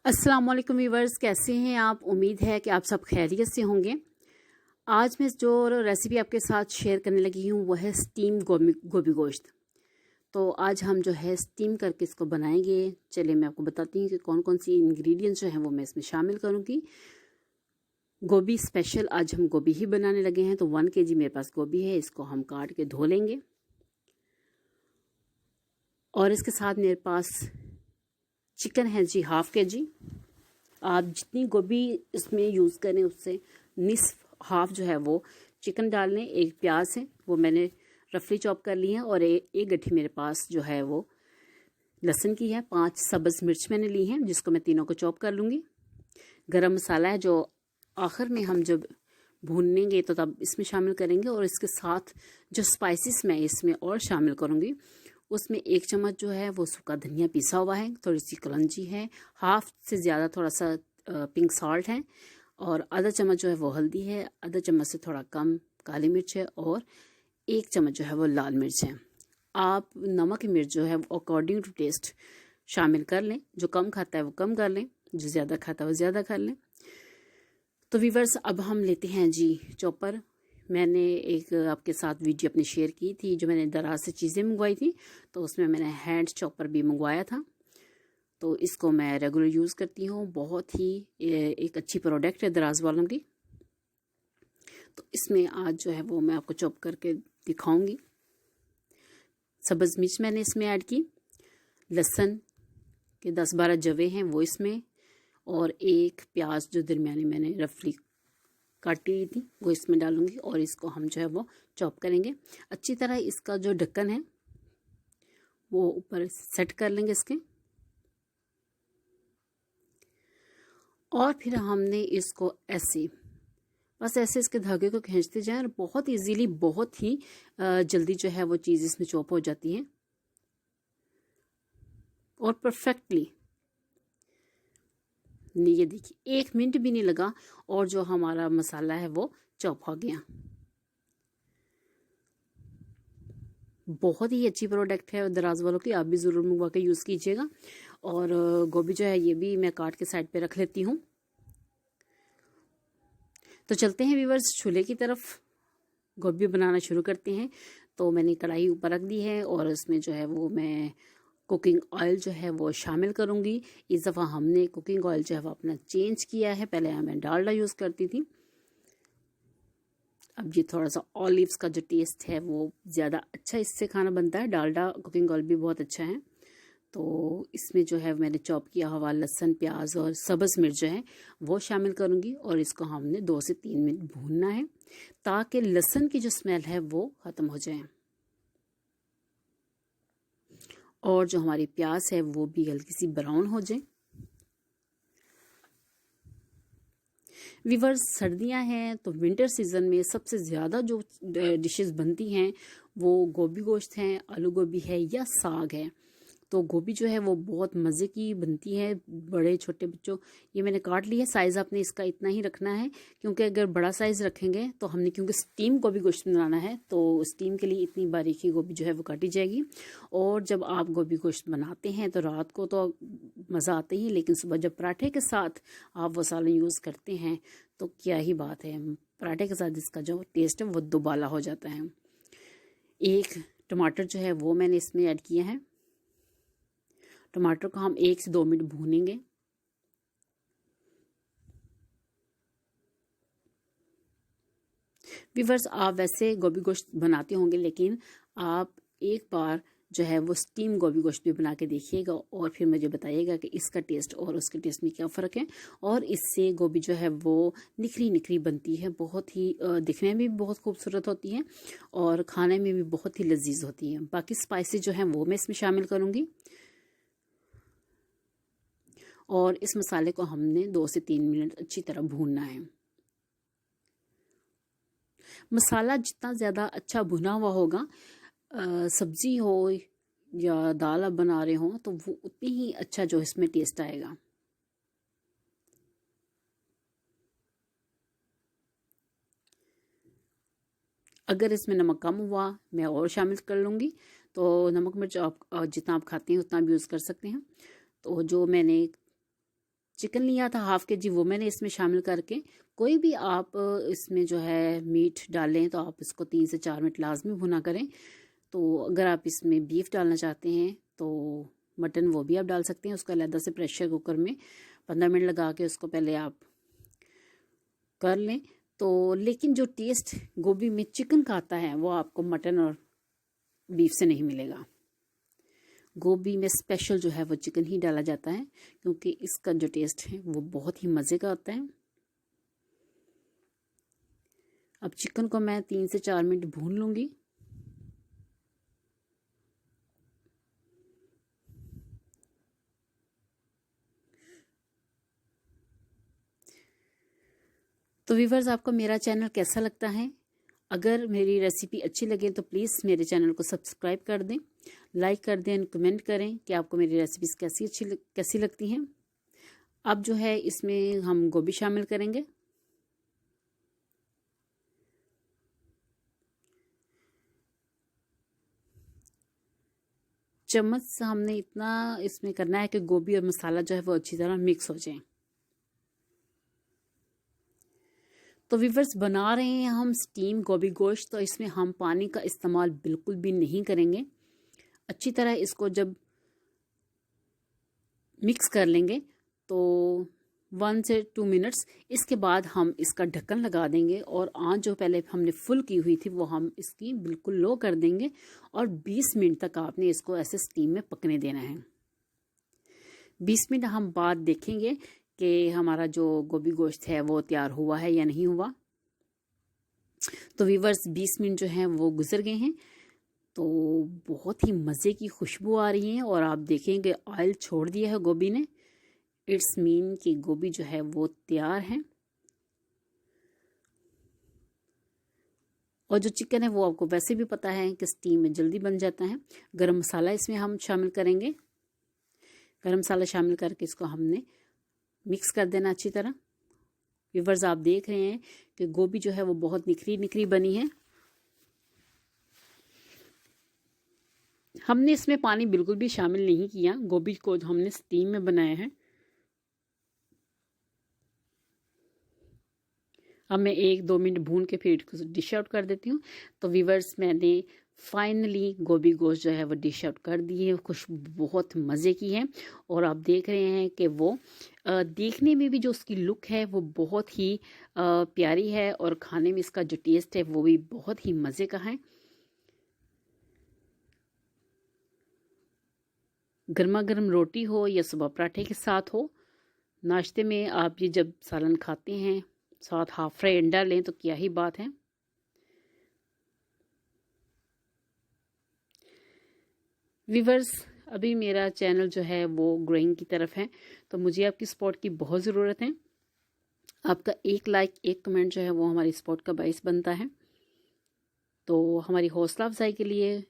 अस्सलाम वालेकुम व्यूवर्स, कैसे हैं आप। उम्मीद है कि आप सब खैरियत से होंगे। आज मैं जो रेसिपी आपके साथ शेयर करने लगी हूँ वह है स्टीम गोभी गोश्त। तो आज हम जो है स्टीम करके इसको बनाएंगे। चलिए मैं आपको बताती हूँ कि कौन कौन सी इंग्रेडिएंट्स जो हैं वो मैं इसमें शामिल करूँगी। गोभी स्पेशल आज हम गोभी ही बनाने लगे हैं। तो 1 kg मेरे पास गोभी है, इसको हम काट के धो लेंगे। और इसके साथ मेरे पास चिकन है जी 1/2 kg। आप जितनी गोभी इसमें यूज़ करें उससे हाफ जो है वो चिकन डाल लें। एक प्याज है वो मैंने रफली चॉप कर ली है, और एक गट्ठी मेरे पास जो है वो लहसुन की है। 5 सब्ज़ मिर्च मैंने ली हैं जिसको मैं तीनों को चॉप कर लूँगी। गरम मसाला है जो आखिर में हम जब भूनेंगे तो तब इसमें शामिल करेंगे। और इसके साथ जो स्पाइसेस मैं इसमें और शामिल करूँगी उसमें 1 चम्मच जो है वो सूखा धनिया पिसा हुआ है, थोड़ी सी कलौंजी है, हाफ से ज़्यादा थोड़ा सा पिंक सॉल्ट है, और आधा चम्मच जो है वो हल्दी है, आधा चम्मच से थोड़ा कम काली मिर्च है, और 1 चम्मच जो है वो लाल मिर्च है। आप नमक की मिर्च जो है वो अकॉर्डिंग टू टेस्ट शामिल कर लें। जो कम खाता है वो कम कर लें, जो ज़्यादा खाता है वो ज़्यादा कर लें। तो व्यूअर्स अब हम लेते हैं जी चॉपर। मैंने एक आपके साथ वीडियो अपनी शेयर की थी जो मैंने दराज से चीज़ें मंगवाई थी, तो उसमें मैंने हैंड चॉपर भी मंगवाया था। तो इसको मैं रेगुलर यूज़ करती हूँ, बहुत ही एक अच्छी प्रोडक्ट है दराज वालों की। तो इसमें आज जो है वो मैं आपको चॉप करके दिखाऊंगी। सब्ज़ मिर्च मैंने इसमें ऐड की, लहसुन के 10-12 जवे हैं वो इसमें, और एक प्याज जो दरमियानी मैंने रफली काटी थी वो इसमें डालूंगी। और इसको हम जो है वो चॉप करेंगे अच्छी तरह। इसका जो ढक्कन है वो ऊपर सेट कर लेंगे इसके, और फिर हमने इसको ऐसे बस ऐसे इसके धागे को खींचते जाएं, और बहुत इजीली बहुत ही जल्दी जो है वो चीज़ इसमें चॉप हो जाती है और परफेक्टली। ये देखिए 1 मिनट भी नहीं लगा और जो हमारा मसाला है वो चॉप हो गया। बहुत ही अच्छी प्रोडक्ट है दराज वालों की, आप भी ज़रूर मंगवा के यूज़ कीजिएगा। और गोभी जो है ये भी मैं काट के साइड पे रख लेती हूँ। तो चलते हैं व्यूअर्स चूल्हे की तरफ, गोभी बनाना शुरू करते हैं। तो मैंने कढ़ाई ऊपर रख दी है और उसमें जो है वो मैं कुकिंग ऑयल जो है वो शामिल करूँगी। इस दफ़ा हमने कुकिंग ऑयल जो है वो अपना चेंज किया है, पहले मैं डालडा यूज़ करती थी। अब ये थोड़ा सा ऑलिव्स का जो टेस्ट है वो ज़्यादा अच्छा इससे खाना बनता है। डालडा कुकिंग ऑयल भी बहुत अच्छा है। तो इसमें जो है मैंने चॉप किया हुआ लहसुन, प्याज और सब्ज़ मिर्च जो है वो शामिल करूँगी, और इसको हमने 2 से 3 मिनट भूनना है ताकि लहसुन की जो स्मेल है वो ख़त्म हो जाए, और जो हमारी प्याज है वो भी हल्की सी ब्राउन हो जाए। व्यूअर्स सर्दियां हैं तो विंटर सीजन में सबसे ज़्यादा जो डिशेस बनती हैं वो गोभी गोश्त हैं, आलू गोभी है या साग है। तो गोभी जो है वो बहुत मज़े की बनती है, बड़े छोटे बच्चों। ये मैंने काट लिया, साइज़ आपने इसका इतना ही रखना है, क्योंकि अगर बड़ा साइज़ रखेंगे तो हमने क्योंकि स्टीम गोभी गोश्त बनाना है तो स्टीम के लिए इतनी बारीकी गोभी जो है वो काटी जाएगी। और जब आप गोभी गोश्त बनाते हैं तो रात को तो मज़ा आता ही, लेकिन सुबह जब पराठे के साथ आप वो सालन यूज़ करते हैं तो क्या ही बात है, पराठे के साथ इसका जो टेस्ट है वो दुबाला हो जाता है। एक टमाटर जो है वो मैंने इसमें ऐड किया है। टमाटर को हम 1 से 2 मिनट भूनेंगे। व्यूअर्स आप वैसे गोभी गोश्त बनाते होंगे, लेकिन आप एक बार जो है वो स्टीम गोभी गोश्त भी बना के देखिएगा और फिर मुझे बताइएगा कि इसका टेस्ट और उसके टेस्ट में क्या फ़र्क है। और इससे गोभी जो है वो निखरी निखरी बनती है, बहुत ही दिखने में भी बहुत खूबसूरत होती है और खाने में भी बहुत ही लजीज होती है। बाकी स्पाइसेस जो हैं वो मैं इसमें शामिल करूँगी, और इस मसाले को हमने 2 से 3 मिनट अच्छी तरह भूनना है। मसाला जितना ज़्यादा अच्छा भुना हुआ होगा, सब्जी हो या दाल आप बना रहे हो तो वो उतनी ही अच्छा जो इसमें टेस्ट आएगा। अगर इसमें नमक कम हुआ मैं और शामिल कर लूँगी। तो नमक मिर्च आप जितना आप खाते हैं उतना भी यूज़ कर सकते हैं। तो जो मैंने चिकन लिया था 1/2 kg, वो मैंने इसमें शामिल करके, कोई भी आप इसमें जो है मीट डालें तो आप इसको 3 से 4 मिनट लाजमी भुना करें। तो अगर आप इसमें बीफ डालना चाहते हैं तो मटन वो भी आप डाल सकते हैं। उसको अलग से प्रेशर कुकर में 15 मिनट लगा के उसको पहले आप कर लें। तो लेकिन जो टेस्ट गोभी में चिकन का आता है वो आपको मटन और बीफ से नहीं मिलेगा। गोभी में स्पेशल जो है वो चिकन ही डाला जाता है, क्योंकि इसका जो टेस्ट है वो बहुत ही मज़े का होता है। अब चिकन को मैं 3 से 4 मिनट भून लूँगी। तो व्यूअर्स, आपको मेरा चैनल कैसा लगता है? अगर मेरी रेसिपी अच्छी लगे तो प्लीज़ मेरे चैनल को सब्सक्राइब कर दें, लाइक कर दें और कमेंट करें कि आपको मेरी रेसिपीज़ कैसी लगती हैं। अब जो है इसमें हम गोभी शामिल करेंगे। चम्मच से हमने इतना इसमें करना है कि गोभी और मसाला जो है वो अच्छी तरह मिक्स हो जाए। तो व्यूअर्स, बना रहे हैं हम स्टीम गोभी गोश्त, तो इसमें हम पानी का इस्तेमाल बिल्कुल भी नहीं करेंगे। अच्छी तरह इसको जब मिक्स कर लेंगे तो 1 से 2 मिनट्स, इसके बाद हम इसका ढक्कन लगा देंगे और आंच जो पहले हमने फुल की हुई थी वो हम इसकी बिल्कुल लो कर देंगे और 20 मिनट तक आपने इसको ऐसे स्टीम में पकने देना है। 20 मिनट हम बाद देखेंगे कि हमारा जो गोभी गोश्त है वो तैयार हुआ है या नहीं हुआ। तो व्यूअर्स, 20 मिनट जो हैं वो गुजर गए हैं, तो बहुत ही मज़े की खुशबू आ रही है और आप देखेंगे ऑयल छोड़ दिया है गोभी ने। इट्स मीन कि गोभी जो है वो तैयार है। और जो चिकन है वो आपको वैसे भी पता है कि स्टीम में जल्दी बन जाता है। गरम मसाला इसमें हम शामिल करेंगे। गरम मसाला शामिल करके इसको हमने मिक्स कर देना अच्छी तरह। व्यूअर्स, आप देख रहे हैं कि गोभी जो है वो बहुत निखरी निखरी बनी है। हमने इसमें पानी बिल्कुल भी शामिल नहीं किया, गोभी को हमने स्टीम में बनाया है। अब मैं 1-2 मिनट भून के फिर डिश आउट कर देती हूँ। तो व्यूअर्स, मैंने फाइनली गोभी गोश्त जो है वो डिश आउट कर दी है। खुशबू बहुत मज़े की है और आप देख रहे हैं कि वो देखने में भी जो उसकी लुक है वो बहुत ही प्यारी है और खाने में इसका जो टेस्ट है वो भी बहुत ही मज़े का है। गर्मा गर्म रोटी हो या सुबह पराठे के साथ हो, नाश्ते में आप ये जब सालन खाते हैं, साथ हाफ फ्राई अंडा लें तो क्या ही बात है। व्यूअर्स, अभी मेरा चैनल जो है वो ग्रोइंग की तरफ है, तो मुझे आपकी सपोर्ट की बहुत ज़रूरत है। आपका एक लाइक, एक कमेंट जो है वो हमारी सपोर्ट का बाइस बनता है। तो हमारी हौसला अफजाई के लिए